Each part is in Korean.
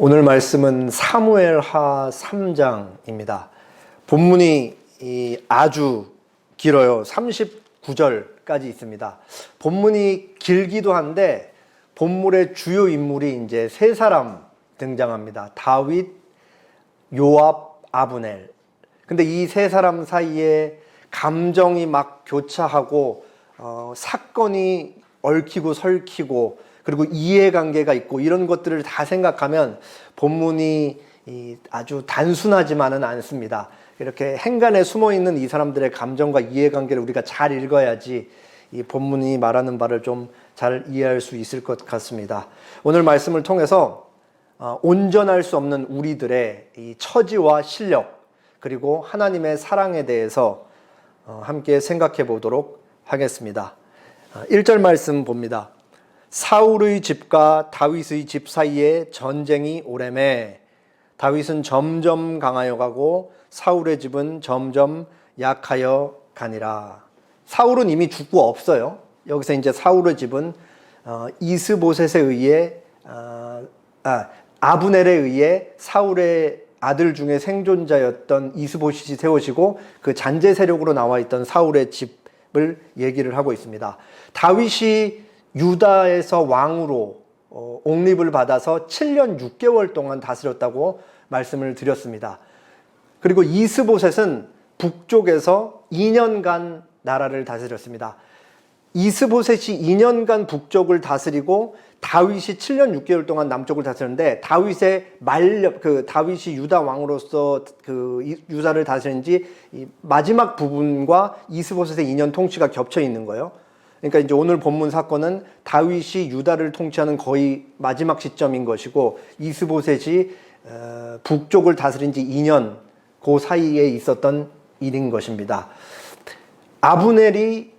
오늘 말씀은 사무엘하 3장입니다. 본문이 아주 길어요. 39절까지 있습니다. 본문이 길기도 한데 본문의 주요 인물이 이제 세 사람 등장합니다. 다윗, 요압, 아브넬. 근데 이 세 사람 사이에 감정이 막 교차하고 사건이 얽히고 설키고 그리고 이해관계가 있고 이런 것들을 다 생각하면 본문이 아주 단순하지만은 않습니다. 이렇게 행간에 숨어있는 이 사람들의 감정과 이해관계를 우리가 잘 읽어야지 이 본문이 말하는 바를 좀 잘 이해할 수 있을 것 같습니다. 오늘 말씀을 통해서 온전할 수 없는 우리들의 이 처지와 실력 그리고 하나님의 사랑에 대해서 함께 생각해 보도록 하겠습니다. 1절 말씀 봅니다. 사울의 집과 다윗의 집 사이에 전쟁이 오래매 다윗은 점점 강하여 가고 사울의 집은 점점 약하여 가니라. 사울은 이미 죽고 없어요. 여기서 이제 사울의 집은 이스보셋에 의해 아브넬에 의해 사울의 아들 중에 생존자였던 이스보셋이 세워지고 그 잔재 세력으로 나와 있던 사울의 집을 얘기를 하고 있습니다. 다윗이 유다에서 왕으로 옹립을 받아서 7년 6개월 동안 다스렸다고 말씀을 드렸습니다. 그리고 이스보셋은 북쪽에서 2년간 나라를 다스렸습니다. 이스보셋이 2년간 북쪽을 다스리고 다윗이 7년 6개월 동안 남쪽을 다스렸는데 다윗이 유다 왕으로서 유다를 다스린 지 마지막 부분과 이스보셋의 2년 통치가 겹쳐 있는 거예요. 그러니까 이제 오늘 본문 사건은 다윗이 유다를 통치하는 거의 마지막 시점인 것이고 이스보셋이 북쪽을 다스린 지 2년 그 사이에 있었던 일인 것입니다. 아브넬이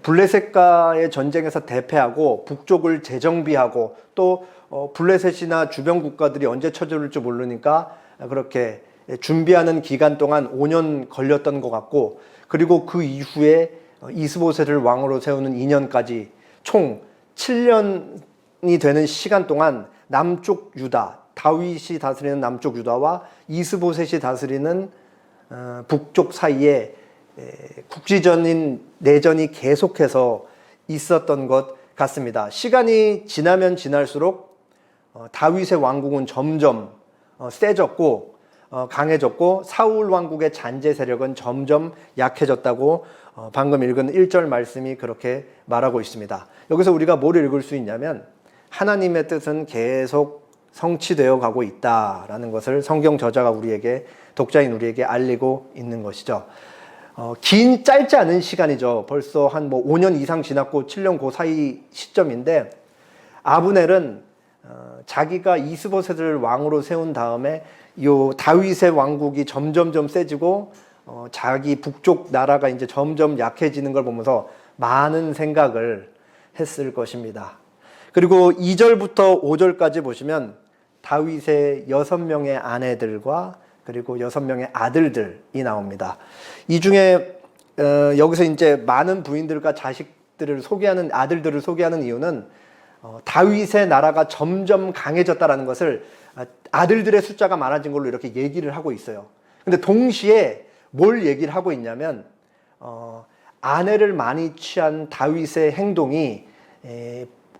블레셋과의 전쟁에서 대패하고 북쪽을 재정비하고 또 블레셋이나 주변 국가들이 언제 쳐들을지 모르니까 그렇게 준비하는 기간 동안 5년 걸렸던 것 같고 그리고 그 이후에 이스보셋을 왕으로 세우는 2년까지 총 7년이 되는 시간 동안 남쪽 유다, 다윗이 다스리는 남쪽 유다와 이스보셋이 다스리는 북쪽 사이에 국지전인 내전이 계속해서 있었던 것 같습니다. 시간이 지나면 지날수록 다윗의 왕국은 점점 세졌고 강해졌고 사울 왕국의 잔재 세력은 점점 약해졌다고 방금 읽은 1절 말씀이 그렇게 말하고 있습니다. 여기서 우리가 뭘 읽을 수 있냐면 하나님의 뜻은 계속 성취되어 가고 있다라는 것을 성경 저자가 독자인 우리에게 알리고 있는 것이죠. 긴 짧지 않은 시간이죠. 벌써 한 5년 이상 지났고 7년 그 사이 시점인데 아브넬은 자기가 이스보셋을 왕으로 세운 다음에 요 다윗의 왕국이 점점점 세지고 자기 북쪽 나라가 이제 점점 약해지는 걸 보면서 많은 생각을 했을 것입니다. 그리고 2절부터 5절까지 보시면 다윗의 6명의 아내들과 그리고 6명의 아들들이 나옵니다. 이 중에 여기서 이제 많은 부인들과 자식들을 소개하는 아들들을 소개하는 이유는 다윗의 나라가 점점 강해졌다라는 것을 아들들의 숫자가 많아진 걸로 이렇게 얘기를 하고 있어요. 근데 동시에 뭘 얘기를 하고 있냐면 아내를 많이 취한 다윗의 행동이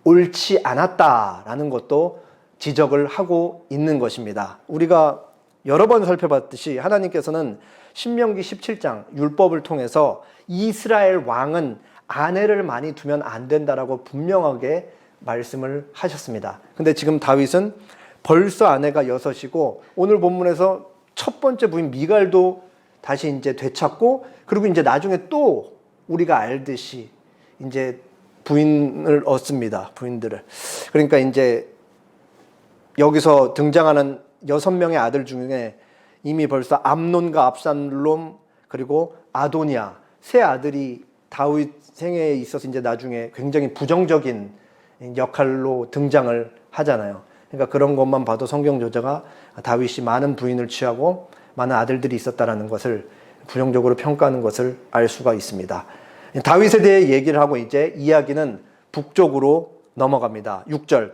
옳지 않았다라는 것도 지적을 하고 있는 것입니다. 우리가 여러 번 살펴봤듯이 하나님께서는 신명기 17장 율법을 통해서 이스라엘 왕은 아내를 많이 두면 안 된다라고 분명하게 말씀을 하셨습니다. 근데 지금 다윗은 벌써 아내가 6이고 오늘 본문에서 첫 번째 부인 미갈도 다시 이제 되찾고 그리고 이제 나중에 또 우리가 알듯이 이제 부인을 얻습니다. 부인들을. 그러니까 이제 여기서 등장하는 6명의 아들 중에 이미 벌써 암논과 압살롬 그리고 아도니아 세 아들이 다윗 생애에 있어서 이제 나중에 굉장히 부정적인 역할로 등장을 하잖아요. 그러니까 그런 것만 봐도 성경 저자가 다윗이 많은 부인을 취하고 많은 아들들이 있었다라는 것을 부정적으로 평가하는 것을 알 수가 있습니다. 다윗에 대해 얘기를 하고 이제 이야기는 북쪽으로 넘어갑니다. 6절.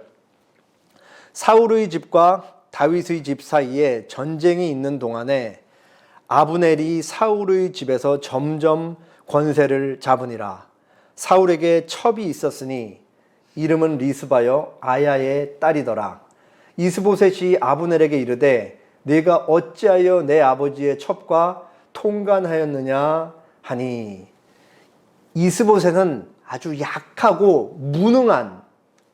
사울의 집과 다윗의 집 사이에 전쟁이 있는 동안에 아브넬이 사울의 집에서 점점 권세를 잡으니라. 사울에게 첩이 있었으니 이름은 리스바여 아야의 딸이더라. 이스보셋이 아브넬에게 이르되 네가 어찌하여 내 아버지의 첩과 통간하였느냐 하니, 이스보셋은 아주 약하고 무능한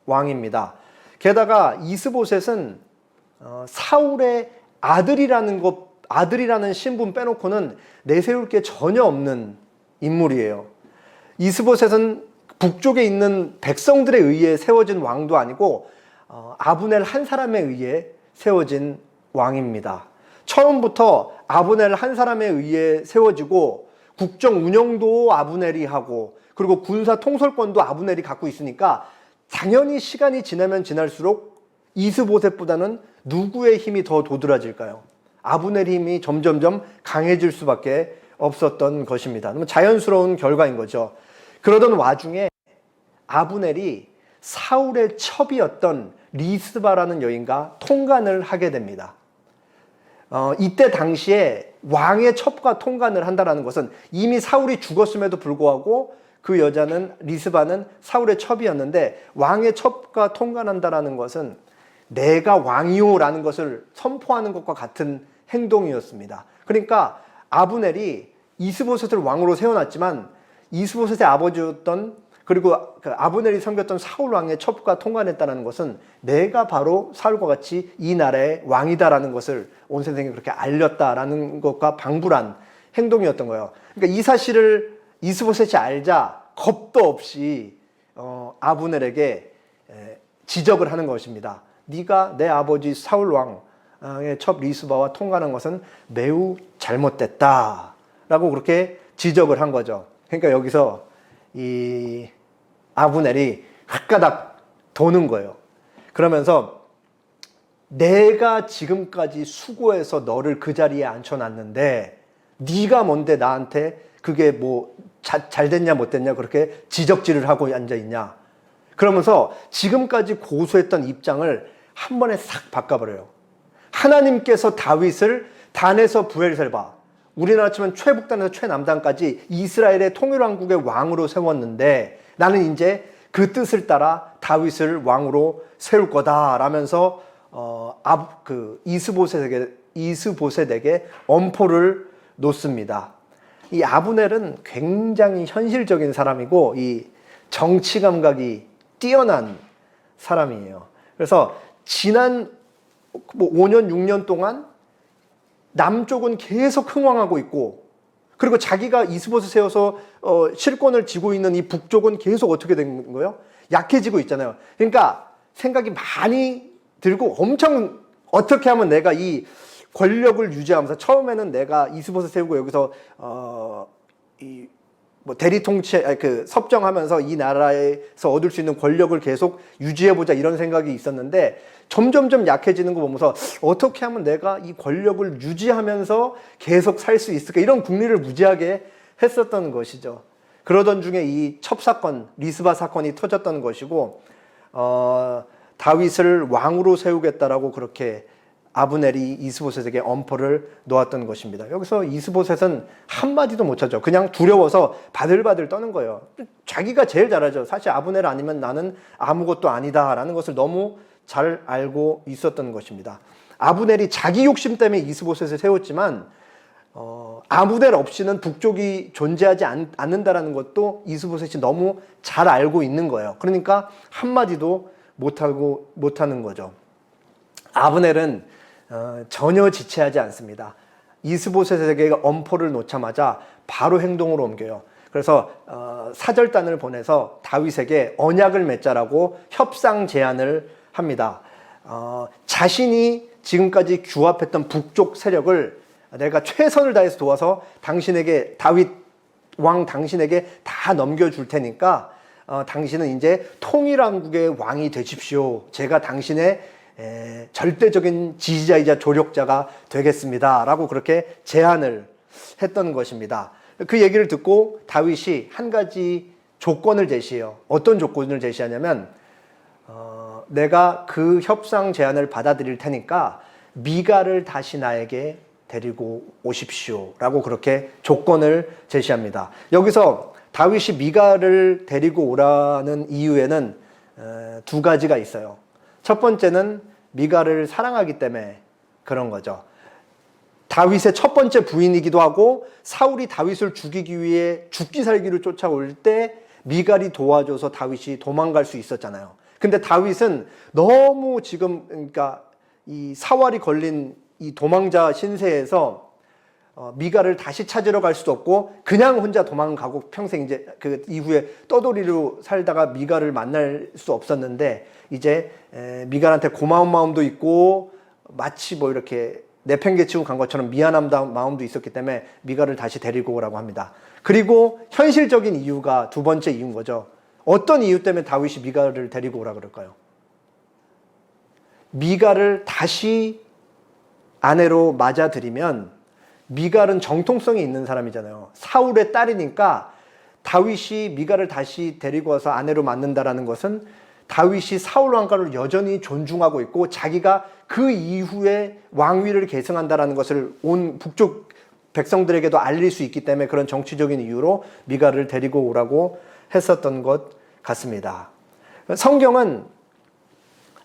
왕입니다. 게다가 이스보셋은 사울의 아들이라는 신분 빼놓고는 내세울 게 전혀 없는 인물이에요. 이스보셋은 북쪽에 있는 백성들에 의해 세워진 왕도 아니고 아브넬 한 사람에 의해 세워진 왕입니다. 처음부터 아브넬 한 사람에 의해 세워지고 국정 운영도 아브넬이 하고 그리고 군사 통솔권도 아브넬이 갖고 있으니까 당연히 시간이 지나면 지날수록 이스보셋보다는 누구의 힘이 더 도드라질까요? 아브넬의 힘이 점점점 강해질 수밖에 없었던 것입니다. 자연스러운 결과인 거죠. 그러던 와중에 아브넬이 사울의 첩이었던 리스바라는 여인과 통간을 하게 됩니다. 이때 당시에 왕의 첩과 통간을 한다는 것은 이미 사울이 죽었음에도 불구하고 그 여자는 리스바는 사울의 첩이었는데 왕의 첩과 통간한다는 것은 내가 왕이요라는 것을 선포하는 것과 같은 행동이었습니다. 그러니까 아브넬이 이스보셋을 왕으로 세워놨지만 이스보셋의 아버지였던 그리고 그 아브넬이 섬겼던 사울 왕의 첩과 통관했다는 것은 내가 바로 사울과 같이 이 나라의 왕이다라는 것을 온 세상에 그렇게 알렸다라는 것과 방불한 행동이었던 거예요. 그러니까 이 사실을 이스보셋이 알자 겁도 없이 아브넬에게 지적을 하는 것입니다. 네가 내 아버지 사울 왕의 첩 리스바와 통관한 것은 매우 잘못됐다라고 그렇게 지적을 한 거죠. 그러니까 여기서 이 아브넬이 홧가닥 도는 거예요. 그러면서 내가 지금까지 수고해서 너를 그 자리에 앉혀놨는데 네가 뭔데 나한테 그게 뭐 잘 됐냐 못 됐냐 그렇게 지적질을 하고 앉아있냐. 그러면서 지금까지 고수했던 입장을 한 번에 싹 바꿔버려요. 하나님께서 다윗을 단에서 부엘셀바, 우리나라 치면 최북단에서 최남단까지 이스라엘의 통일왕국의 왕으로 세웠는데 나는 이제 그 뜻을 따라 다윗을 왕으로 세울 거다 라면서 이스보셋에게 엄포를 놓습니다. 이 아브넬은 굉장히 현실적인 사람이고 이 정치 감각이 뛰어난 사람이에요. 그래서 지난 5년 6년 동안 남쪽은 계속 흥왕하고 있고 그리고 자기가 이스보셋 세워서 실권을 쥐고 있는 이 북쪽은 계속 어떻게 된 거예요? 약해지고 있잖아요. 그러니까 생각이 많이 들고 엄청 어떻게 하면 내가 이 권력을 유지하면서 처음에는 내가 이스보셋 세우고 여기서 대리 통치 섭정하면서 이 나라에서 얻을 수 있는 권력을 계속 유지해보자 이런 생각이 있었는데 점점점 약해지는 거 보면서 어떻게 하면 내가 이 권력을 유지하면서 계속 살 수 있을까 이런 궁리를 무지하게 했었던 것이죠. 그러던 중에 이 첩사건 리스바 사건이 터졌던 것이고 다윗을 왕으로 세우겠다라고 그렇게 아브넬이 이스보셋에게 엄포를 놓았던 것입니다. 여기서 이스보셋은 한마디도 못하죠. 그냥 두려워서 바들바들 떠는 거예요. 자기가 제일 잘하죠. 사실 아브넬 아니면 나는 아무것도 아니다라는 것을 너무 잘 알고 있었던 것입니다. 아브넬이 자기 욕심 때문에 이스보셋을 세웠지만 아브넬 없이는 북쪽이 존재하지 않는다라는 것도 이스보셋이 너무 잘 알고 있는 거예요. 그러니까 한마디도 못하는 거죠. 아브넬은 전혀 지체하지 않습니다. 이스보셋에게 엄포를 놓자마자 바로 행동으로 옮겨요. 그래서 사절단을 보내서 다윗에게 언약을 맺자라고 협상 제안을 합니다. 자신이 지금까지 규합했던 북쪽 세력을 내가 최선을 다해서 도와서 당신에게 다윗 왕 당신에게 다 넘겨줄 테니까 당신은 이제 통일왕국의 왕이 되십시오. 제가 당신의 절대적인 지지자이자 조력자가 되겠습니다 라고 그렇게 제안을 했던 것입니다. 그 얘기를 듣고 다윗이 한 가지 조건을 제시해요. 어떤 조건을 제시하냐면 내가 그 협상 제안을 받아들일 테니까 미갈을 다시 나에게 데리고 오십시오라고 그렇게 조건을 제시합니다. 여기서 다윗이 미갈을 데리고 오라는 이유에는 두 가지가 있어요. 첫 번째는 미갈을 사랑하기 때문에 그런 거죠. 다윗의 첫 번째 부인이기도 하고 사울이 다윗을 죽이기 위해 죽기 살기로 쫓아올 때 미갈이 도와줘서 다윗이 도망갈 수 있었잖아요. 근데 다윗은 너무 지금 그러니까 이 사활이 걸린 이 도망자 신세에서 미갈을 다시 찾으러 갈 수도 없고 그냥 혼자 도망가고 평생 이제 그 이후에 떠돌이로 살다가 미갈을 만날 수 없었는데 이제 미갈한테 고마운 마음도 있고 마치 뭐 이렇게 내팽개치고 간 것처럼 미안한 마음도 있었기 때문에 미갈을 다시 데리고 오라고 합니다. 그리고 현실적인 이유가 두 번째 이유인 거죠. 어떤 이유 때문에 다윗이 미갈을 데리고 오라 그럴까요? 미갈을 다시 아내로 맞아들이면 미갈은 정통성이 있는 사람이잖아요. 사울의 딸이니까 다윗이 미갈을 다시 데리고 와서 아내로 맞는다라는 것은 다윗이 사울 왕가를 여전히 존중하고 있고 자기가 그 이후에 왕위를 계승한다라는 것을 온 북쪽 백성들에게도 알릴 수 있기 때문에 그런 정치적인 이유로 미갈을 데리고 오라고 했었던 것 같습니다. 성경은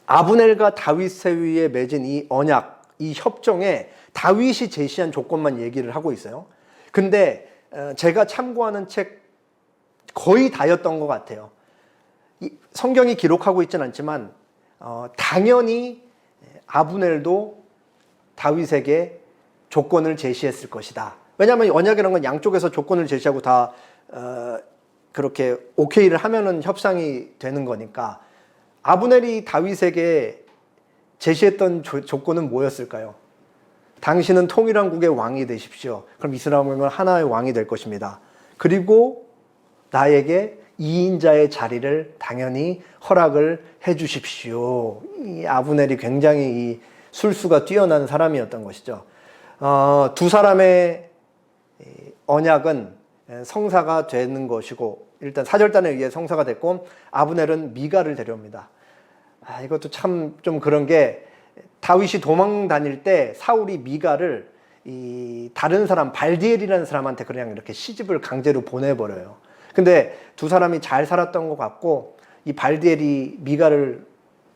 아브넬과 다윗 위에 맺은 이 언약, 이 협정에 다윗이 제시한 조건만 얘기를 하고 있어요. 근데 제가 참고하는 책 거의 다였던 것 같아요. 성경이 기록하고 있지는 않지만 당연히 아브넬도 다윗에게 조건을 제시했을 것이다. 왜냐하면 언약이라는 건 양쪽에서 조건을 제시하고 다 그렇게 오케이를 하면은 협상이 되는 거니까 아브넬이 다윗에게 제시했던 조건은 뭐였을까요? 당신은 통일한 국의 왕이 되십시오. 그럼 이스라엘은 하나의 왕이 될 것입니다. 그리고 나에게 2인자의 자리를 당연히 허락을 해 주십시오. 이 아브넬이 굉장히 이 술수가 뛰어난 사람이었던 것이죠. 두 사람의 언약은 성사가 되는 것이고 일단 사절단에 의해 성사가 됐고 아브넬은 미갈을 데려옵니다. 이것도 참 좀 그런 게 다윗이 도망 다닐 때 사울이 미갈을 이 다른 사람 발디엘이라는 사람한테 그냥 이렇게 시집을 강제로 보내버려요. 근데 두 사람이 잘 살았던 것 같고 이 발디엘이 미갈을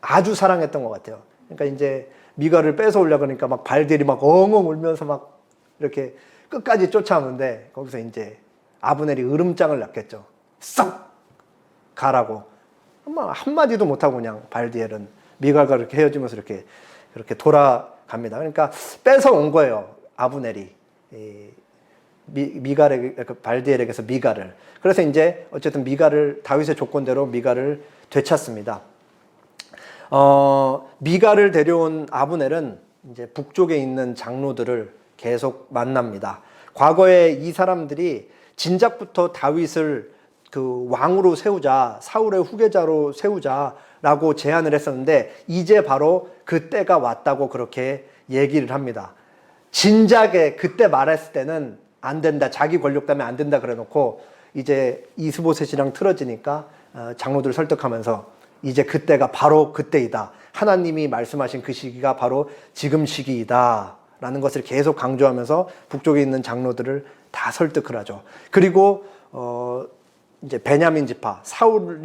아주 사랑했던 것 같아요. 그러니까 이제 미갈을 뺏어오려고 그러니까 막 발디엘이 막 엉엉 울면서 막 이렇게 끝까지 쫓아오는데 거기서 이제 아브넬이 으름장을 놨겠죠. 썩 가라고. 한마디도 못하고 그냥 발디엘은 미갈과 이렇게 헤어지면서 이렇게 돌아갑니다. 그러니까 뺏어온 거예요. 아브넬이. 발디엘에게서 미갈을. 그래서 이제 어쨌든 다윗의 조건대로 미갈을 되찾습니다. 미갈을 데려온 아브넬은 이제 북쪽에 있는 장로들을 계속 만납니다. 과거에 이 사람들이 진작부터 다윗을 그 왕으로 세우자, 사울의 후계자로 세우자라고 제안을 했었는데 이제 바로 그 때가 왔다고 그렇게 얘기를 합니다. 진작에 그때 말했을 때는 안 된다, 자기 권력 때문에 안 된다 그래놓고 이제 이스보셋이랑 틀어지니까 장로들 설득하면서 이제 그때가 바로 그때이다. 하나님이 말씀하신 그 시기가 바로 지금 시기이다. 라는 것을 계속 강조하면서 북쪽에 있는 장로들을 다 설득을 하죠. 그리고 이제 베냐민 지파, 사울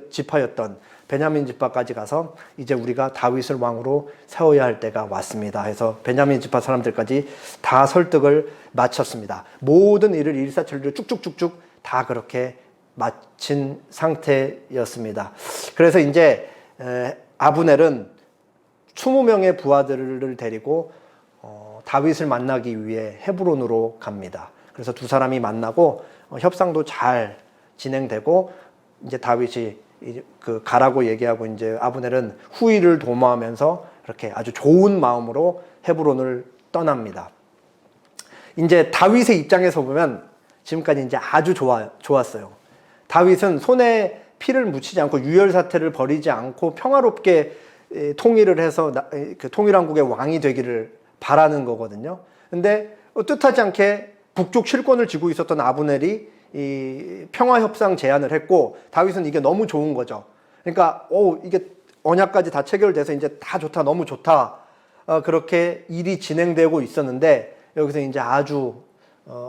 지파였던 베냐민 지파까지 가서 이제 우리가 다윗을 왕으로 세워야 할 때가 왔습니다. 해서 베냐민 지파 사람들까지 다 설득을 마쳤습니다. 모든 일을 일사천리로 쭉쭉쭉쭉 다 그렇게 마친 상태였습니다. 그래서 이제 아브넬은 20명의 부하들을 데리고 다윗을 만나기 위해 헤브론으로 갑니다. 그래서 두 사람이 만나고 협상도 잘 진행되고 이제 다윗이 그 가라고 얘기하고 이제 아브넬은 후위를 도모하면서 이렇게 아주 좋은 마음으로 헤브론을 떠납니다. 이제 다윗의 입장에서 보면 지금까지 이제 아주 좋았어요. 다윗은 손에 피를 묻히지 않고 유혈 사태를 벌이지 않고 평화롭게 통일을 해서 그 통일왕국의 왕이 되기를 바라는 거거든요. 근데 뜻하지 않게 북쪽 실권을 쥐고 있었던 아브넬이 이 평화협상 제안을 했고 다윗은 이게 너무 좋은 거죠. 그러니까 이게 언약까지 다 체결돼서 이제 다 좋다, 너무 좋다 그렇게 일이 진행되고 있었는데 여기서 이제 아주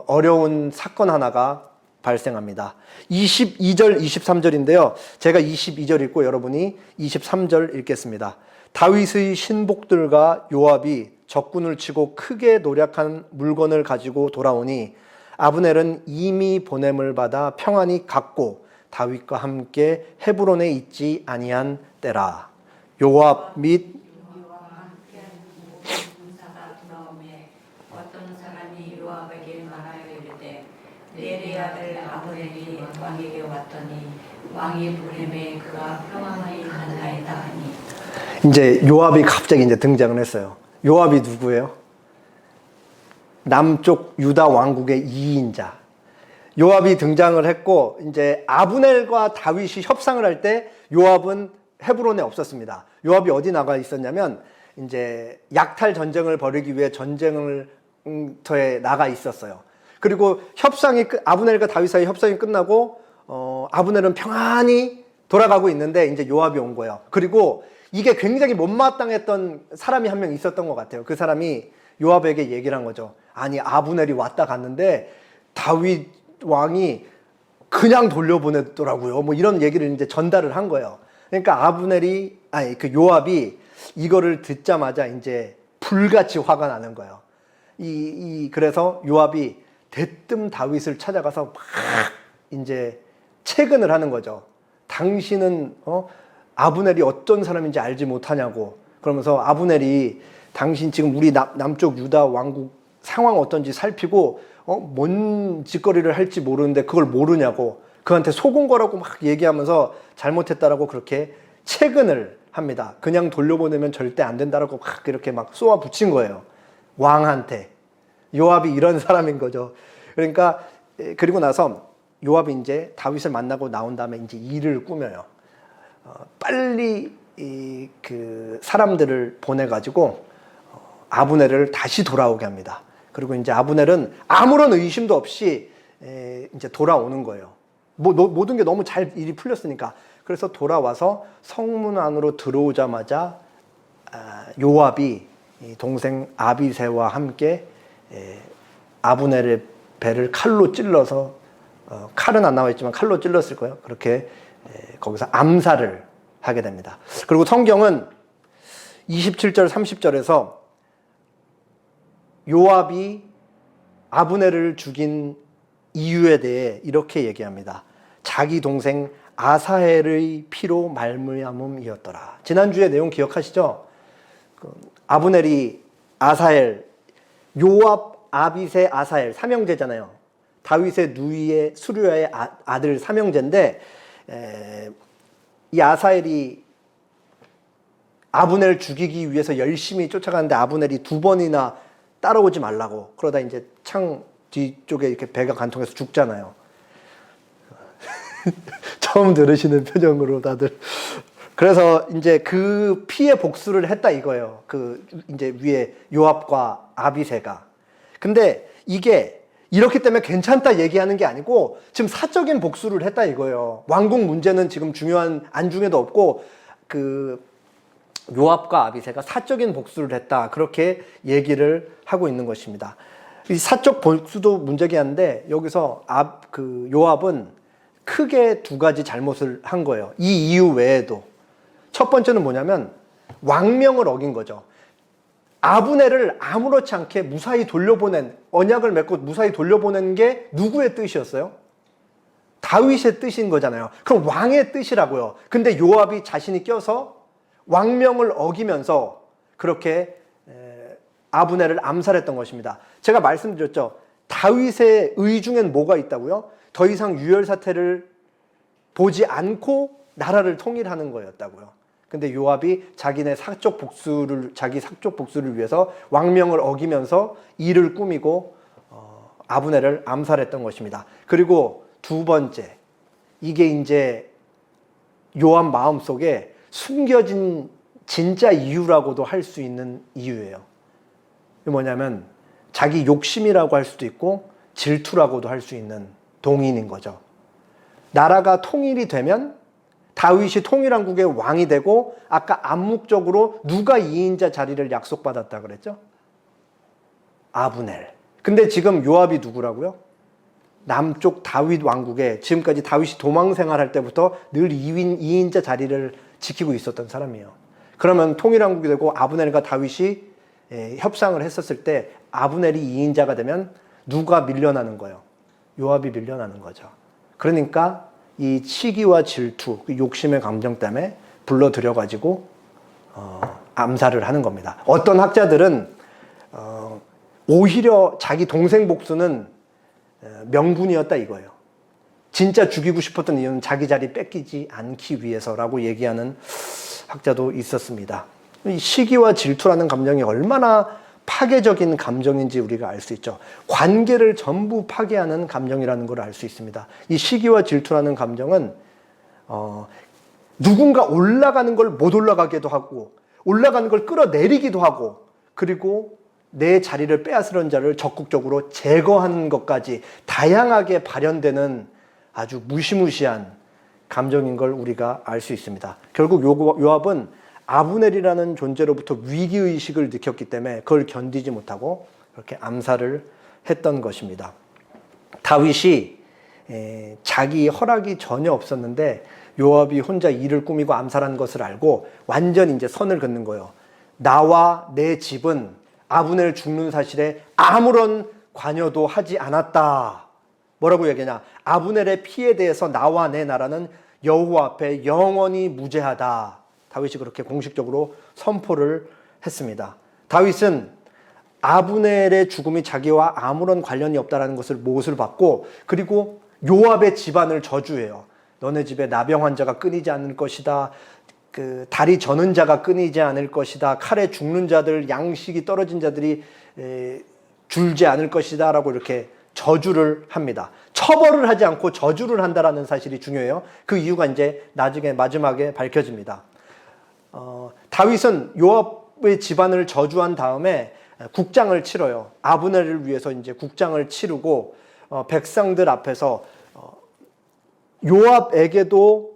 어려운 사건 하나가 발생합니다. 22절, 23절인데요. 제가 22절 읽고 여러분이 23절 읽겠습니다. 다윗의 신복들과 요압이 적군을 치고 크게 노력한 물건을 가지고 돌아오니 아브넬은 이미 보냄을 받아 평안히 갔고 다윗과 함께 헤브론에 있지 아니한 때라. 요압 및 어떤 사람이 요압에게 말하여 이르되 내리 아들 아브넬이 왕에게 왔더니 왕이 보냄에 그가 평안히 갔나이다 하니. 이제 요압이 갑자기 이제 등장을 했어요. 요압이 누구예요? 남쪽 유다 왕국의 2인자. 요압이 등장을 했고 이제 아브넬과 다윗이 협상을 할 때 요압은 헤브론에 없었습니다. 요압이 어디 나가 있었냐면 이제 약탈 전쟁을 벌이기 위해 전쟁터에 나가 있었어요. 그리고 아브넬과 다윗 사이 협상이 끝나고 아브넬은 평안히 돌아가고 있는데 이제 요압이 온 거예요. 그리고 이게 굉장히 못마땅했던 사람이 한 명 있었던 것 같아요. 그 사람이 요압에게 얘기를 한 거죠. 아니 아브넬이 왔다 갔는데 다윗 왕이 그냥 돌려보냈더라고요. 뭐 이런 얘기를 이제 전달을 한 거예요. 그러니까 요압이 이거를 듣자마자 이제 불같이 화가 나는 거예요. 그래서 요압이 대뜸 다윗을 찾아가서 막 이제 채근을 하는 거죠. 당신은 아브넬이 어떤 사람인지 알지 못하냐고. 그러면서 아브넬이 당신 지금 우리 남쪽 유다 왕국 상황 어떤지 살피고 뭔 짓거리를 할지 모르는데 그걸 모르냐고. 그한테 속은 거라고 막 얘기하면서 잘못했다라고 그렇게 채근을 합니다. 그냥 돌려보내면 절대 안 된다라고 막 이렇게 막 쏘아 붙인 거예요. 왕한테. 요압이 이런 사람인 거죠. 그러니까 그리고 나서 요압이 이제 다윗을 만나고 나온 다음에 이제 일을 꾸며요. 빨리 그 사람들을 보내가지고 아브넬을 다시 돌아오게 합니다. 그리고 이제 아브넬은 아무런 의심도 없이 이제 돌아오는 거예요. 모든 게 너무 잘 일이 풀렸으니까. 그래서 돌아와서 성문 안으로 들어오자마자 요압이 동생 아비새와 함께 아브넬의 배를 칼로 찔러서 칼은 안 나와 있지만 칼로 찔렀을 거예요. 그렇게 거기서 암살을 하게 됩니다. 그리고 성경은 27절 30절에서 요압이 아브넬을 죽인 이유에 대해 이렇게 얘기합니다. 자기 동생 아사헬의 피로 말미암음이었더라. 지난주에 내용 기억하시죠? 아브넬이 아사헬, 요압, 아비새, 아사헬 삼형제잖아요. 다윗의 누이의 수르야의 아들 삼형제인데 이 아사헬이 아브넬을 죽이기 위해서 열심히 쫓아가는데 아브넬이 2번이나 따라오지 말라고. 그러다 이제 창 뒤쪽에 이렇게 배가 간통해서 죽잖아요. 처음 들으시는 표정으로 다들. 그래서 이제 그 피해 복수를 했다 이거예요. 그 이제 위에 요압과 아비새가. 근데 이게 이렇기 때문에 괜찮다 얘기하는 게 아니고 지금 사적인 복수를 했다 이거예요. 왕국 문제는 지금 중요한 안중에도 없고 그 요압과 아비새가 사적인 복수를 했다. 그렇게 얘기를 하고 있는 것입니다. 이 사적 복수도 문제긴 한데 여기서 요압은 크게 2가지 잘못을 한 거예요. 이 이유 외에도. 첫 번째는 뭐냐면 왕명을 어긴 거죠. 아브넬을 아무렇지 않게 무사히 돌려보낸, 언약을 맺고 무사히 돌려보낸 게 누구의 뜻이었어요? 다윗의 뜻인 거잖아요. 그럼 왕의 뜻이라고요. 근데 요압이 자신이 껴서 왕명을 어기면서 그렇게 아브넬을 암살했던 것입니다. 제가 말씀드렸죠. 다윗의 의 중엔 뭐가 있다고요? 더 이상 유혈 사태를 보지 않고 나라를 통일하는 거였다고요. 근데 요압이 자기 사적 복수를 위해서 왕명을 어기면서 일을 꾸미고 아브넬을 암살했던 것입니다. 그리고 2번째, 이게 이제 요압 마음속에 숨겨진 진짜 이유라고도 할 수 있는 이유예요. 이게 뭐냐면 자기 욕심이라고 할 수도 있고 질투라고도 할 수 있는 동인인 거죠. 나라가 통일이 되면 다윗이 통일왕국의 왕이 되고 아까 암묵적으로 누가 2인자 자리를 약속받았다 그랬죠? 아브넬. 근데 지금 요압이 누구라고요? 남쪽 다윗 왕국에 지금까지 다윗이 도망 생활할 때부터 늘 2인자 자리를 지키고 있었던 사람이에요. 그러면 통일왕국이 되고 아브넬과 다윗이 협상을 했었을 때 아브넬이 2인자가 되면 누가 밀려나는 거예요? 요압이 밀려나는 거죠. 그러니까 이 시기와 질투, 욕심의 감정 때문에 불러들여가지고 암살을 하는 겁니다. 어떤 학자들은 오히려 자기 동생 복수는 명분이었다 이거예요. 진짜 죽이고 싶었던 이유는 자기 자리 뺏기지 않기 위해서라고 얘기하는 학자도 있었습니다. 이 시기와 질투라는 감정이 얼마나 파괴적인 감정인지 우리가 알 수 있죠. 관계를 전부 파괴하는 감정이라는 걸 알 수 있습니다. 이 시기와 질투라는 감정은 누군가 올라가는 걸 못 올라가게도 하고 올라가는 걸 끌어내리기도 하고 그리고 내 자리를 빼앗으려는 자를 적극적으로 제거하는 것까지 다양하게 발현되는 아주 무시무시한 감정인 걸 우리가 알 수 있습니다. 결국 요압은 아브넬이라는 존재로부터 위기의식을 느꼈기 때문에 그걸 견디지 못하고 그렇게 암살을 했던 것입니다. 다윗이 자기 허락이 전혀 없었는데 요압이 혼자 일을 꾸미고 암살한 것을 알고 완전히 이제 선을 긋는 거예요. 나와 내 집은 아브넬 죽는 사실에 아무런 관여도 하지 않았다. 뭐라고 얘기하냐? 아브넬의 피에 대해서 나와 내 나라는 여호와 앞에 영원히 무죄하다. 다윗이 그렇게 공식적으로 선포를 했습니다. 다윗은 아브넬의 죽음이 자기와 아무런 관련이 없다는 것을 못을 받고 그리고 요압의 집안을 저주해요. 너네 집에 나병 환자가 끊이지 않을 것이다. 그 다리 저는 자가 끊이지 않을 것이다. 칼에 죽는 자들, 양식이 떨어진 자들이 줄지 않을 것이다. 라고 이렇게 저주를 합니다. 처벌을 하지 않고 저주를 한다라는 사실이 중요해요. 그 이유가 이제 나중에 마지막에 밝혀집니다. 다윗은 요압의 집안을 저주한 다음에 국장을 치러요. 아브넬을 위해서 이제 국장을 치르고 백성들 앞에서 요압에게도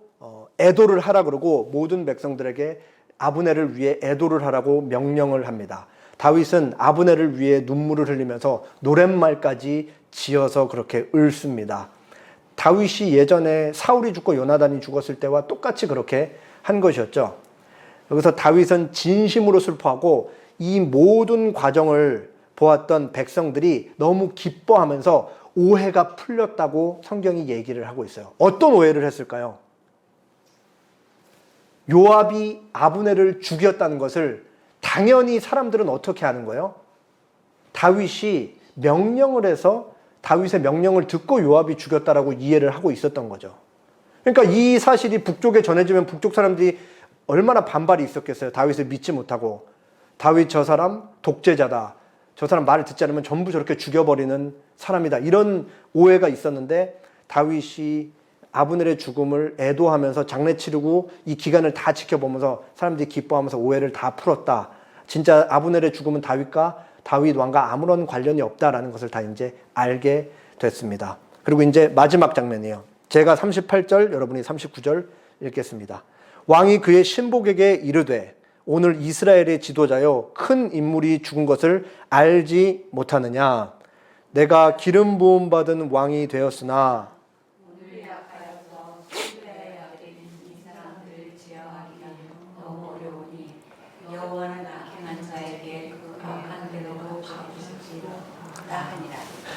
애도를 하라 그러고 모든 백성들에게 아브넬을 위해 애도를 하라고 명령을 합니다. 다윗은 아브넬을 위해 눈물을 흘리면서 노랫말까지 지어서 그렇게 읊습니다. 다윗이 예전에 사울이 죽고 요나단이 죽었을 때와 똑같이 그렇게 한 것이었죠. 여기서 다윗은 진심으로 슬퍼하고 이 모든 과정을 보았던 백성들이 너무 기뻐하면서 오해가 풀렸다고 성경이 얘기를 하고 있어요. 어떤 오해를 했을까요? 요압이 아브넬을 죽였다는 것을 당연히 사람들은 어떻게 하는 거예요? 다윗이 명령을 해서 다윗의 명령을 듣고 요압이 죽였다라고 이해를 하고 있었던 거죠. 그러니까 이 사실이 북쪽에 전해지면 북쪽 사람들이 얼마나 반발이 있었겠어요. 다윗을 믿지 못하고 다윗 저 사람 독재자다. 저 사람 말을 듣지 않으면 전부 저렇게 죽여버리는 사람이다. 이런 오해가 있었는데 다윗이 아브넬의 죽음을 애도하면서 장례 치르고 이 기간을 다 지켜보면서 사람들이 기뻐하면서 오해를 다 풀었다. 진짜 아브넬의 죽음은 다윗 왕과 아무런 관련이 없다라는 것을 다 이제 알게 됐습니다. 그리고 이제 마지막 장면이에요. 제가 38절, 여러분이 39절 읽겠습니다. 왕이 그의 신복에게 이르되 오늘 이스라엘의 지도자여 큰 인물이 죽은 것을 알지 못하느냐. 내가 기름 부음 받은 왕이 되었으나 오늘 약하여서 이스라엘 아들인 이 사람들을 제어하기가 너무 어려우니 여호와는 악행한 자에게 그 악한 대로도 갚으시지라 하니라.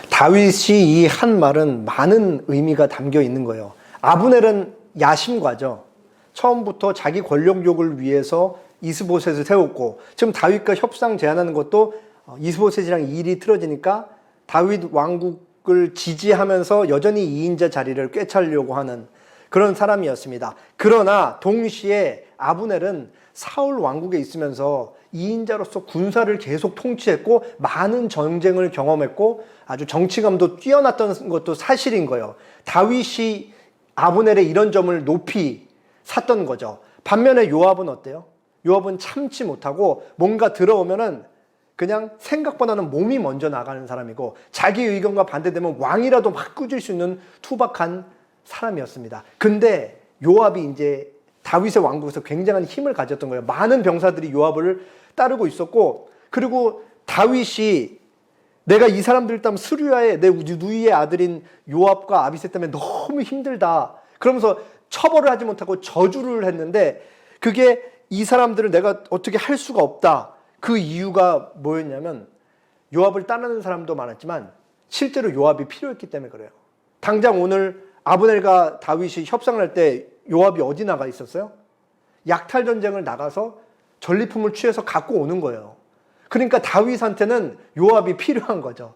다윗이 이 한 말은 많은 의미가 담겨 있는 거예요. 아브넬은 야심가죠. 처음부터 자기 권력욕을 위해서 이스보셋을 세웠고 지금 다윗과 협상 제안하는 것도 이스보셋이랑 일이 틀어지니까 다윗 왕국을 지지하면서 여전히 2인자 자리를 꿰차려고 하는 그런 사람이었습니다. 그러나 동시에 아브넬은 사울 왕국에 있으면서 2인자로서 군사를 계속 통치했고 많은 전쟁을 경험했고 아주 정치감도 뛰어났던 것도 사실인 거예요. 다윗이 아브넬의 이런 점을 높이 샀던 거죠. 반면에 요압은 어때요? 요압은 참지 못하고 뭔가 들어오면은 그냥 생각보다는 몸이 먼저 나가는 사람이고 자기 의견과 반대되면 왕이라도 막 꾸질 수 있는 투박한 사람이었습니다. 근데 요압이 이제 다윗의 왕국에서 굉장한 힘을 가졌던 거예요. 많은 병사들이 요압을 따르고 있었고, 그리고 다윗이 내가 이 사람들 때문에 스루야의 내 누이의 아들인 요압과 아비새 때문에 너무 힘들다. 그러면서 처벌을 하지 못하고 저주를 했는데, 그게 이 사람들을 내가 어떻게 할 수가 없다. 그 이유가 뭐였냐면 요압을 따르는 사람도 많았지만 실제로 요압이 필요했기 때문에 그래요. 당장 오늘 아브넬과 다윗이 협상을 할 때 요압이 어디 나가 있었어요? 약탈 전쟁을 나가서 전리품을 취해서 갖고 오는 거예요. 그러니까 다윗한테는 요압이 필요한 거죠.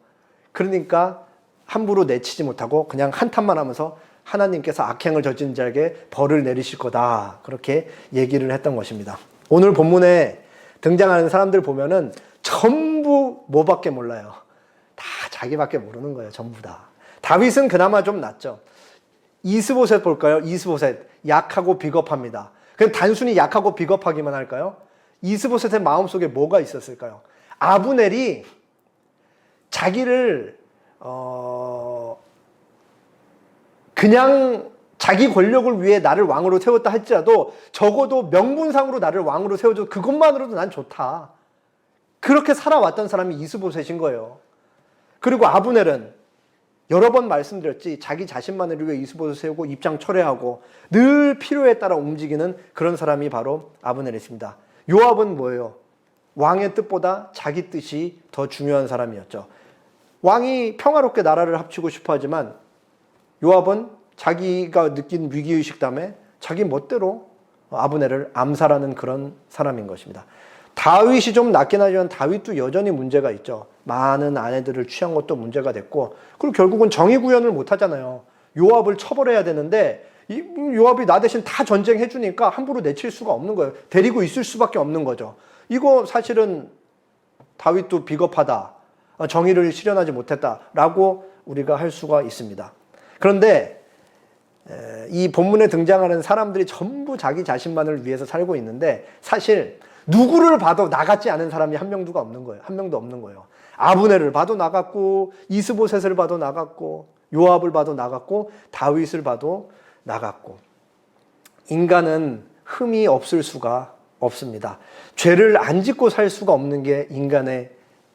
그러니까 함부로 내치지 못하고 그냥 한탄만 하면서 하나님께서 악행을 저지른 자에게 벌을 내리실 거다. 그렇게 얘기를 했던 것입니다. 오늘 본문에 등장하는 사람들 보면은 전부 뭐밖에 몰라요. 다 자기밖에 모르는 거예요. 전부 다. 다윗은 그나마 좀 낫죠. 이스보셋 볼까요? 이스보셋 약하고 비겁합니다. 그냥 단순히 약하고 비겁하기만 할까요? 이스보셋의 마음속에 뭐가 있었을까요? 아브넬이 자기를 그냥 자기 권력을 위해 나를 왕으로 세웠다 할지라도 적어도 명분상으로 나를 왕으로 세워줘 그것만으로도 난 좋다. 그렇게 살아왔던 사람이 이스보셋인 거예요. 그리고 아브넬은 여러 번 말씀드렸지, 자기 자신만을 위해 이스보셋을 세우고 입장 철회하고 늘 필요에 따라 움직이는 그런 사람이 바로 아브넬이었습니다. 요압은 뭐예요? 왕의 뜻보다 자기 뜻이 더 중요한 사람이었죠. 왕이 평화롭게 나라를 합치고 싶어 하지만 요압은 자기가 느낀 위기의식 때문에 자기 멋대로 아브넬을 암살하는 그런 사람인 것입니다. 다윗이 좀 낫긴 하지만 다윗도 여전히 문제가 있죠. 많은 아내들을 취한 것도 문제가 됐고, 그리고 결국은 정의 구현을 못 하잖아요. 요압을 처벌해야 되는데 요압이 나 대신 다 전쟁해 주니까 함부로 내칠 수가 없는 거예요. 데리고 있을 수밖에 없는 거죠. 이거 사실은 다윗도 비겁하다, 정의를 실현하지 못했다라고 우리가 할 수가 있습니다. 그런데 이 본문에 등장하는 사람들이 전부 자기 자신만을 위해서 살고 있는데 사실 누구를 봐도 나 같지 않은 사람이 한 명도 없는 거예요. 한 명도 없는 거예요. 아브넬을 봐도 나갔고, 이스보셋을 봐도 나갔고, 요압을 봐도 나갔고, 다윗을 봐도 나갔고. 인간은 흠이 없을 수가 없습니다. 죄를 안 짓고 살 수가 없는 게 인간의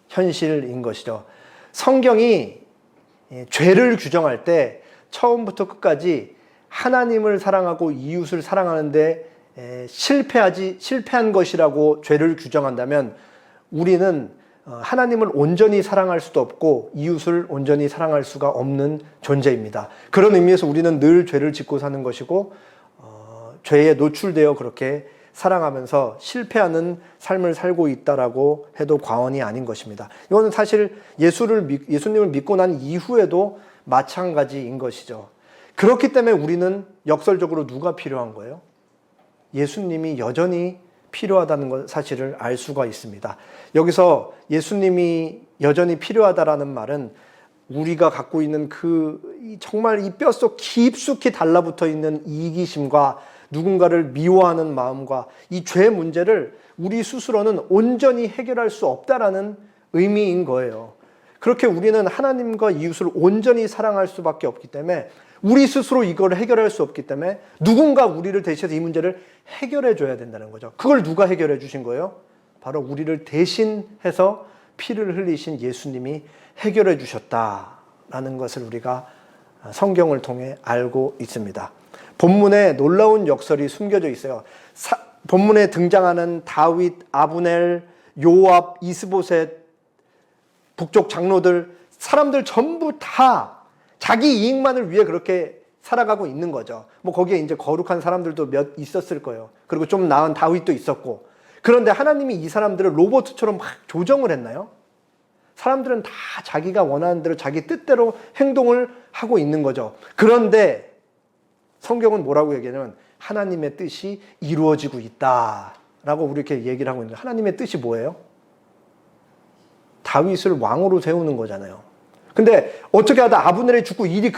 현실인 것이죠. 성경이 죄를 규정할 때 처음부터 끝까지 하나님을 사랑하고 이웃을 사랑하는데 실패한 것이라고 죄를 규정한다면 우리는 하나님을 온전히 사랑할 수도 없고 이웃을 온전히 사랑할 수가 없는 존재입니다. 그런 의미에서 우리는 늘 죄를 짓고 사는 것이고 죄에 노출되어 그렇게 살아가면서 실패하는 삶을 살고 있다라고 해도 과언이 아닌 것입니다. 이거는 사실 예수님을 믿고 난 이후에도 마찬가지인 것이죠. 그렇기 때문에 우리는 역설적으로 누가 필요한 거예요? 예수님이 여전히 필요하다는 것 사실을 알 수가 있습니다. 여기서 예수님이 여전히 필요하다라는 말은 우리가 갖고 있는 정말 이 뼛속 깊숙이 달라붙어 있는 이기심과 누군가를 미워하는 마음과 이 죄 문제를 우리 스스로는 온전히 해결할 수 없다라는 의미인 거예요. 그렇게 우리는 하나님과 이웃을 온전히 사랑할 수밖에 없기 때문에 우리 스스로 이걸 해결할 수 없기 때문에 누군가 우리를 대신해서 이 문제를 해결해 줘야 된다는 거죠. 그걸 누가 해결해 주신 거예요? 바로 우리를 대신해서 피를 흘리신 예수님이 해결해 주셨다라는 것을 우리가 성경을 통해 알고 있습니다. 본문에 놀라운 역설이 숨겨져 있어요. 본문에 등장하는 다윗, 아브넬, 요압, 이스보셋, 북쪽 장로들, 사람들 전부 다 자기 이익만을 위해 그렇게 살아가고 있는 거죠. 뭐 거기에 이제 거룩한 사람들도 몇 있었을 거예요. 그리고 좀 나은 다윗도 있었고. 그런데 하나님이 이 사람들을 로봇처럼 막 조정을 했나요? 사람들은 다 자기가 원하는 대로 자기 뜻대로 행동을 하고 있는 거죠. 그런데 성경은 뭐라고 얘기하냐면 하나님의 뜻이 이루어지고 있다라고 우리 이렇게 얘기를 하고 있는 거예요. 하나님의 뜻이 뭐예요? 다윗을 왕으로 세우는 거잖아요. 근데 어떻게 하다 아브넬이 죽고 일이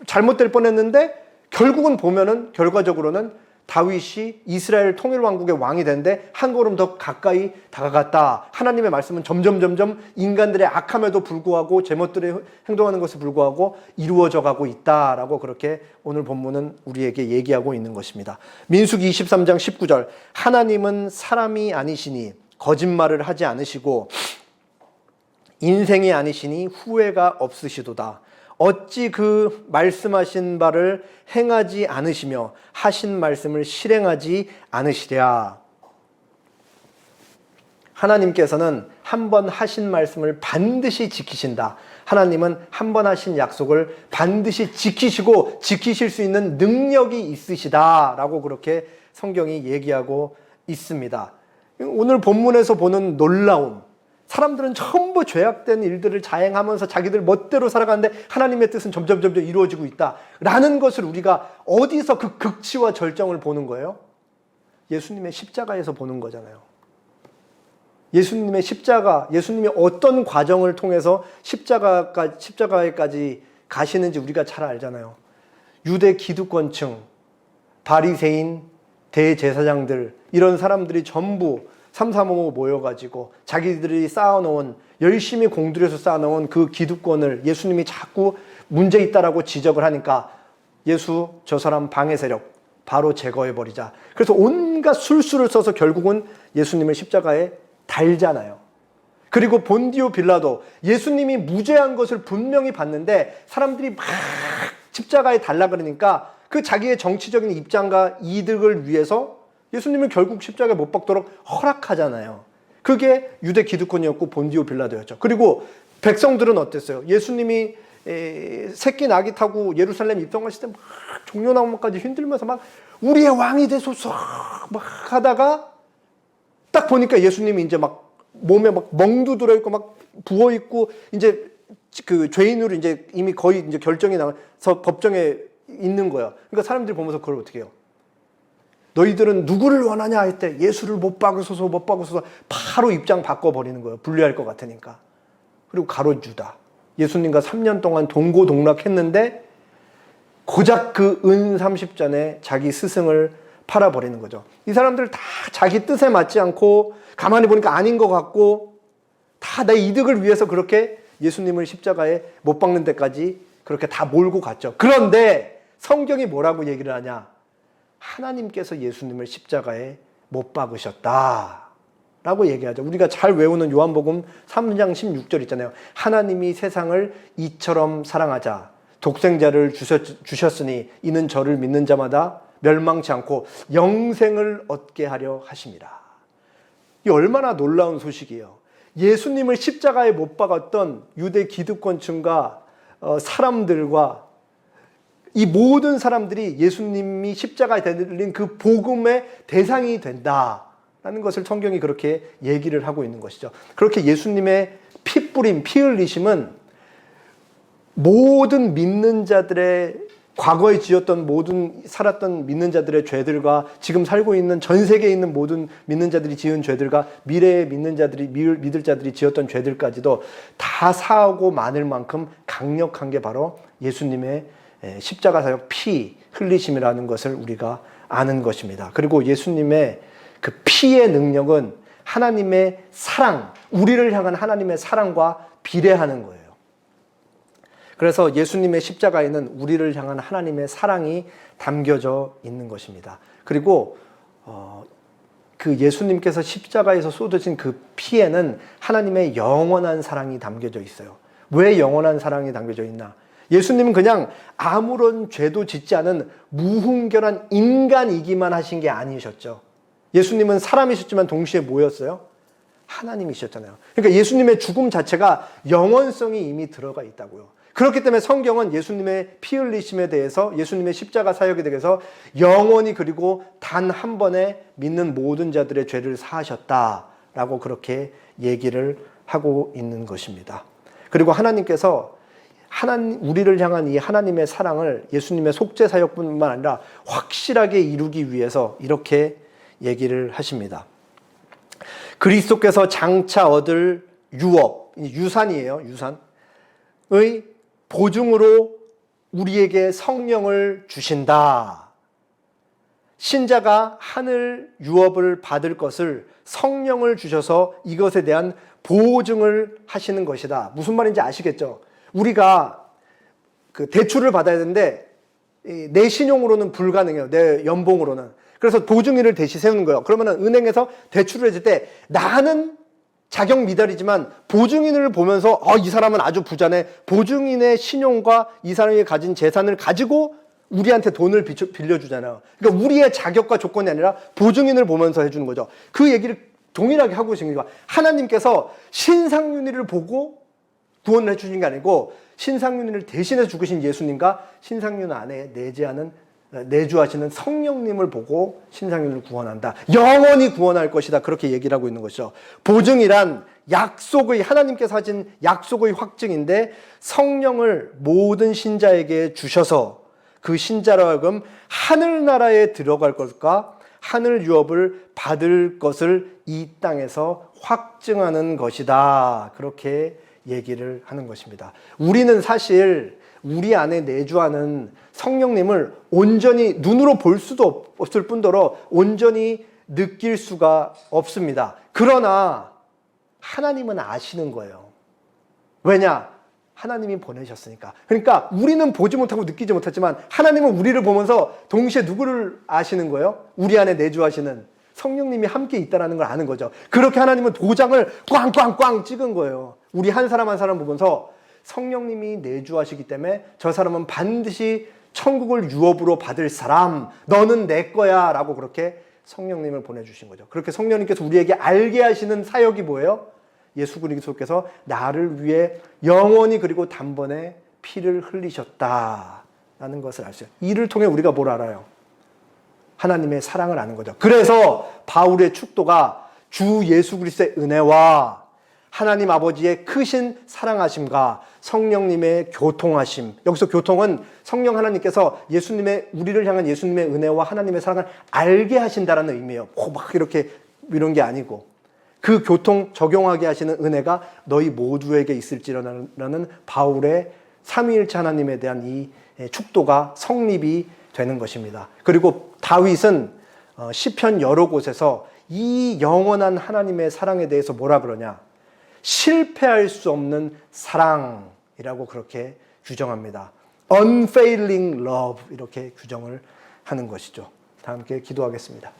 잘못될 뻔했는데 결국은 보면은 결과적으로는 다윗이 이스라엘 통일왕국의 왕이 되는데 한 걸음 더 가까이 다가갔다. 하나님의 말씀은 점점 인간들의 악함에도 불구하고 제멋들의 행동하는 것에 불구하고 이루어져 가고 있다라고 그렇게 오늘 본문은 우리에게 얘기하고 있는 것입니다. 민수기 23장 19절 하나님은 사람이 아니시니 거짓말을 하지 않으시고 인생이 아니시니 후회가 없으시도다. 어찌 그 말씀하신 바를 행하지 않으시며 하신 말씀을 실행하지 않으시랴. 하나님께서는 한 번 하신 말씀을 반드시 지키신다. 하나님은 한 번 하신 약속을 반드시 지키시고 지키실 수 있는 능력이 있으시다라고 그렇게 성경이 얘기하고 있습니다. 오늘 본문에서 보는 놀라움, 사람들은 전부 죄악된 일들을 자행하면서 자기들 멋대로 살아가는데 하나님의 뜻은 점점 이루어지고 있다라는 것을 우리가 어디서 그 극치와 절정을 보는 거예요? 예수님의 십자가에서 보는 거잖아요. 예수님의 십자가, 예수님이 어떤 과정을 통해서 십자가에까지 가시는지 우리가 잘 알잖아요. 유대 기득권층, 바리새인, 대제사장들 이런 사람들이 전부 삼삼오오 모여가지고 자기들이 쌓아놓은 열심히 공들여서 쌓아놓은 그 기득권을 예수님이 자꾸 문제 있다라고 지적을 하니까 예수 저 사람 방해 세력 바로 제거해버리자. 그래서 온갖 술수를 써서 결국은 예수님을 십자가에 달잖아요. 그리고 본디오 빌라도 예수님이 무죄한 것을 분명히 봤는데 사람들이 막 십자가에 달라 그러니까 그 자기의 정치적인 입장과 이득을 위해서 예수님을 결국 십자가에 못 박도록 허락하잖아요. 그게 유대 기득권이었고 본디오 빌라도였죠. 그리고 백성들은 어땠어요? 예수님이 새끼 나귀 타고 예루살렘 입성하실 때 막 종려나무까지 흔들면서 막 우리의 왕이 되소서 막 하다가 딱 보니까 예수님이 이제 막 몸에 막 멍도 들어있고 막 부어있고 이제 그 죄인으로 이제 이미 거의 이제 결정이 나서 법정에 있는 거야. 그러니까 사람들이 보면서 그걸 어떻게 해요? 너희들은 누구를 원하냐 할 때 예수를 못 박으소서 바로 입장 바꿔버리는 거예요. 분리할 것 같으니까. 그리고 가룟 유다. 예수님과 3년 동안 동고동락했는데 고작 그 은 30전에 자기 스승을 팔아버리는 거죠. 이 사람들 다 자기 뜻에 맞지 않고 가만히 보니까 아닌 것 같고 다 내 이득을 위해서 그렇게 예수님을 십자가에 못 박는 데까지 그렇게 다 몰고 갔죠. 그런데 성경이 뭐라고 얘기를 하냐? 하나님께서 예수님을 십자가에 못 박으셨다 라고 얘기하죠. 우리가 잘 외우는 요한복음 3장 16절 있잖아요. 하나님이 세상을 이처럼 사랑하자 독생자를 주셨으니 이는 저를 믿는 자마다 멸망치 않고 영생을 얻게 하려 하심이라. 이 얼마나 놀라운 소식이에요. 예수님을 십자가에 못 박았던 유대 기득권층과 사람들과 이 모든 사람들이 예수님이 십자가에 달린 그 복음의 대상이 된다라는 것을 성경이 그렇게 얘기를 하고 있는 것이죠. 그렇게 예수님의 피 뿌림, 피 흘리심은 모든 믿는 자들의 과거에 지었던 모든 살았던 믿는 자들의 죄들과 지금 살고 있는 전 세계에 있는 모든 믿는 자들이 지은 죄들과 미래의 믿는 자들이 믿을 자들이 지었던 죄들까지도 다 사하고 많을 만큼 강력한 게 바로 예수님의 십자가 사역 피 흘리심이라는 것을 우리가 아는 것입니다. 그리고 예수님의 그 피의 능력은 하나님의 사랑, 우리를 향한 하나님의 사랑과 비례하는 거예요. 그래서 예수님의 십자가에는 우리를 향한 하나님의 사랑이 담겨져 있는 것입니다. 그리고 그 예수님께서 십자가에서 쏟으신 그 피에는 하나님의 영원한 사랑이 담겨져 있어요. 왜 영원한 사랑이 담겨져 있나? 예수님은 그냥 아무런 죄도 짓지 않은 무분별한 인간이기만 하신 게 아니셨죠. 예수님은 사람이셨지만 동시에 뭐였어요? 하나님이셨잖아요. 그러니까 예수님의 죽음 자체가 영원성이 이미 들어가 있다고요. 그렇기 때문에 성경은 예수님의 피 흘리심에 대해서 예수님의 십자가 사역에 대해서 영원히 그리고 단 한 번에 믿는 모든 자들의 죄를 사하셨다라고 그렇게 얘기를 하고 있는 것입니다. 그리고 하나님께서 우리를 향한 이 하나님의 사랑을 예수님의 속죄 사역뿐만 아니라 확실하게 이루기 위해서 이렇게 얘기를 하십니다. 그리스도께서 장차 얻을 유산이에요. 유산의 보증으로 우리에게 성령을 주신다. 신자가 하늘 유업을 받을 것을 성령을 주셔서 이것에 대한 보증을 하시는 것이다. 무슨 말인지 아시겠죠? 우리가 그 대출을 받아야 되는데 내 신용으로는 불가능해요. 내 연봉으로는. 그래서 보증인을 대신 세우는 거예요. 그러면 은행에서 대출을 해줄 때 나는 자격 미달이지만 보증인을 보면서 이 사람은 아주 부자네. 보증인의 신용과 이 사람이 가진 재산을 가지고 우리한테 돈을 빌려주잖아요. 그러니까 우리의 자격과 조건이 아니라 보증인을 보면서 해주는 거죠. 그 얘기를 동일하게 하고 계신 거예요. 하나님께서 신상윤회를 보고 구원을 해주신 게 아니고 신상윤회를 대신해서 죽으신 예수님과 신상윤회 안에 내주하시는 성령님을 보고 신상윤회를 구원한다. 영원히 구원할 것이다. 그렇게 얘기를 하고 있는 것이죠. 보증이란 약속의, 하나님께서 하신 약속의 확증인데 성령을 모든 신자에게 주셔서 그 신자로 하여금 하늘나라에 들어갈 것과 하늘 유업을 받을 것을 이 땅에서 확증하는 것이다. 그렇게 얘기를 하는 것입니다. 우리는 사실 우리 안에 내주하는 성령님을 온전히 눈으로 볼 수도 없을 뿐더러 온전히 느낄 수가 없습니다. 그러나 하나님은 아시는 거예요. 왜냐? 하나님이 보내셨으니까. 그러니까 우리는 보지 못하고 느끼지 못했지만 하나님은 우리를 보면서 동시에 누구를 아시는 거예요? 우리 안에 내주하시는 성령님이 함께 있다는 걸 아는 거죠. 그렇게 하나님은 도장을 꽝꽝꽝 찍은 거예요. 우리 한 사람 한 사람 보면서 성령님이 내주하시기 때문에 저 사람은 반드시 천국을 유업으로 받을 사람, 너는 내 거야 라고 그렇게 성령님을 보내주신 거죠. 그렇게 성령님께서 우리에게 알게 하시는 사역이 뭐예요? 예수 그리스도께서 나를 위해 영원히 그리고 단번에 피를 흘리셨다라는 것을 알 수 있어요. 이를 통해 우리가 뭘 알아요? 하나님의 사랑을 아는 거죠. 그래서 바울의 축도가 주 예수 그리스도의 은혜와 하나님 아버지의 크신 사랑하심과 성령님의 교통하심. 여기서 교통은 성령 하나님께서 우리를 향한 예수님의 은혜와 하나님의 사랑을 알게 하신다라는 의미예요. 막 이렇게 이런 게 아니고 그 교통 적용하게 하시는 은혜가 너희 모두에게 있을지라는 바울의 삼위일체 하나님에 대한 이 축도가 성립이 되는 것입니다. 그리고 다윗은 시편 여러 곳에서 이 영원한 하나님의 사랑에 대해서 뭐라 그러냐? 실패할 수 없는 사랑이라고 그렇게 규정합니다. Unfailing love 이렇게 규정을 하는 것이죠. 다 함께 기도하겠습니다.